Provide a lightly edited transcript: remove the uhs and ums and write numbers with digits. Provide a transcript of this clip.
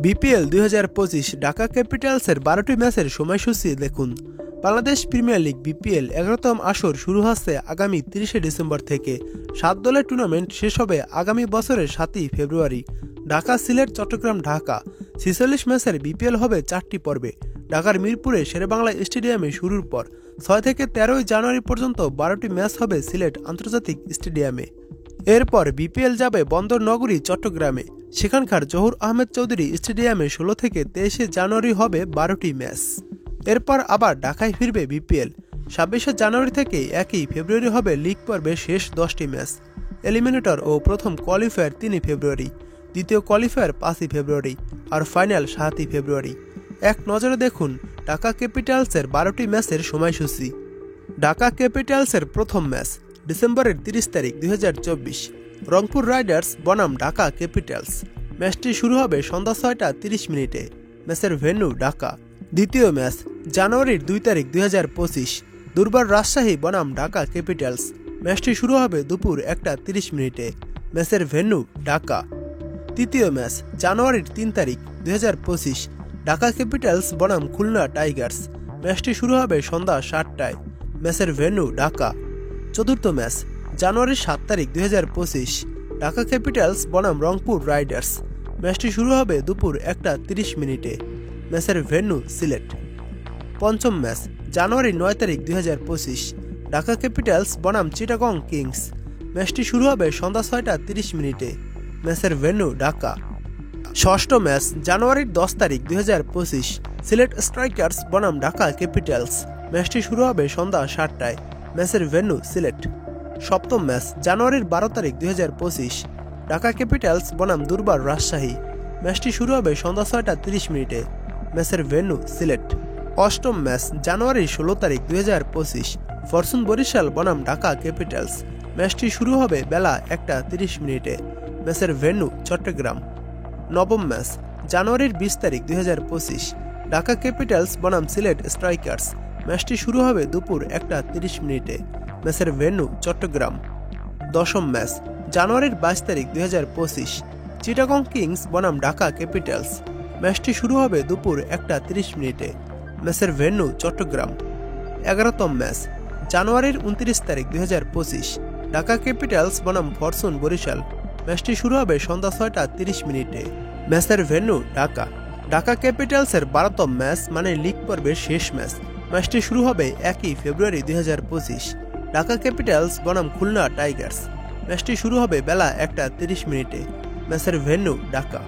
BPL ২০২৫ Dhaka ক্যাপিটালসের ১২টি ম্যাচের সময়সূচি দেখুন। বাংলাদেশ প্রিমিয়ার লিগ বিপিএল ১১তম আসর শুরু হচ্ছে আগামী ৩০শে ডিসেম্বর থেকে। ৭ দলের টুর্নামেন্ট শেষ হবে আগামী বছরের ৭ই ফেব্রুয়ারি। ঢাকা, সিলেট, চট্টগ্রাম, ঢাকা ৪৬ ম্যাচের বিপিএল হবে ৪টি পর্বে। ঢাকার মিরপুরে শেরেবাংলা স্টেডিয়ামে শুরুর পর ৬ থেকে ১৩ই জানুয়ারি পর্যন্ত ১২টি ম্যাচ হবে সিলেট আন্তর্জাতিক স্টেডিয়ামে। এরপর বিপিএল যাবে বন্দর নগরী চট্টগ্রামে। সেখানকার জহুর আহমেদ চৌধুরী স্টেডিয়ামে ১৬ থেকে ২৩শে জানুয়ারি হবে ১২টি ম্যাচ। এরপর আবার ঢাকায় ফিরবে বিপিএল। ২৬শে জানুয়ারি থেকে ১ই ফেব্রুয়ারি হবে লিগ পর্বের শেষ ১০টি ম্যাচ। এলিমিনেটর ও প্রথম কোয়ালিফায়ার ৩ ফেব্রুয়ারি, দ্বিতীয় কোয়ালিফায়ার ৫ই ফেব্রুয়ারি আর ফাইনাল ৭ই ফেব্রুয়ারি। এক নজরে দেখুন ঢাকা ক্যাপিটালসের ১২টি ম্যাচের সময়সূচি। ঢাকা ক্যাপিটালসের প্রথম ম্যাচ ডিসেম্বরের ৩০ তারিখ ২০২৪, রংপুর রাইডার্স বনাম ঢাকা ক্যাপিটালস। ম্যাচটি শুরু হবে সন্ধ্যা ৬টা ৩০ মিনিটে। ম্যাচের ভেন্যু ঢাকা। দ্বিতীয় ম্যাচ জানুয়ারির ২ তারিখ ২০২৫, দুর্বার রাজশাহী বনাম ঢাকা ক্যাপিটালস। ম্যাচটি শুরু হবে দুপুর ১টা ৩০ মিনিটে। ম্যাচের ভেন্যু ঢাকা। তৃতীয় ম্যাচ জানুয়ারির ৩ তারিখ ২০২৫, ঢাকা ক্যাপিটালস বনাম খুলনা টাইগার্স। ম্যাচটি শুরু হবে সন্ধ্যা ৭টায়। ম্যাচের ভেন্যু ঢাকা। চতুর্থ ম্যাচ জানুয়ারির ৭ তারিখ ২০২৫, ঢাকা ক্যাপিটালস বনাম রংপুর রাইডার্স। ম্যাচটি শুরু হবে দুপুর ১টা ৩০ মিনিটে। ম্যাচের ভেন্যু সিলেট। পঞ্চম ম্যাচ জানুয়ারি ৯ তারিখ ২০২৫, ঢাকা ক্যাপিটালস বনাম চিটাগং কিংস। ম্যাচটি শুরু হবে সন্ধ্যা ৬টা ৩০ মিনিটে। ম্যাচের ভেন্যু ঢাকা। ষষ্ঠ ম্যাচ জানুয়ারির ১০ তারিখ ২০২৫, সিলেট স্ট্রাইকার্স বনাম ঢাকা ক্যাপিটালস। ম্যাচটি শুরু হবে সন্ধ্যা ৭টায়। ম্যাচের ভেন্যু সিলেট। সপ্তম ম্যাচ জানুয়ারির ১২ তারিখ ২০২৫, ঢাকা ক্যাপিটালস বনাম দুর্বার রাজশাহী। ম্যাচটি শুরু হবে সন্ধ্যা ৬টা ৩০ মিনিটে। ম্যাচের ভেন্যু সিলেট। অষ্টম ম্যাচ জানুয়ারির ১৬ তারিখ ২০২৫, ফরচুন বরিশাল বনাম ঢাকা ক্যাপিটালস। ম্যাচটি শুরু হবে বেলা ১টা ৩০ মিনিটে। ম্যাচের ভেন্যু চট্টগ্রাম। নবম ম্যাচ জানুয়ারির ২০ তারিখ ২০২৫, ঢাকা ক্যাপিটালস বনাম সিলেট স্ট্রাইকার্স। ম্যাচটি শুরু হবে দুপুর ১টা ৩০ মিনিটে। ম্যাচের ভেন্যু চট্টগ্রাম। দশম ম্যাচ জানুয়ারির ২২ তারিখ ২০২৫, চিটাগং কিংস বনাম ঢাকা ক্যাপিটালস। ম্যাচটি শুরু হবে দুপুর ১টা ৩০ মিনিটে। ম্যাচের ভেন্যু চট্টগ্রাম। ১১তম ম্যাচ জানুয়ারির ২৯ তারিখ ২০২৫, ঢাকা ক্যাপিটালস বনাম ফরচুন বরিশাল। ম্যাচটি শুরু হবে সন্ধ্যা ৬টা ৩০ মিনিটে। ম্যাচের ভেন্যু ঢাকা। ঢাকা ক্যাপিটালসের ১২তম ম্যাচ মানে লিগ পর্বের শেষ ম্যাচ। ম্যাচটি শুরু হবে ১ই ফেব্রুয়ারি ২০২৫, ঢাকা ক্যাপিটালস বনাম খুলনা টাইগার্স। ম্যাচটি শুরু হবে বেলা ১টা ৩০ মিনিটে। ম্যাচের ভেন্যু ঢাকা।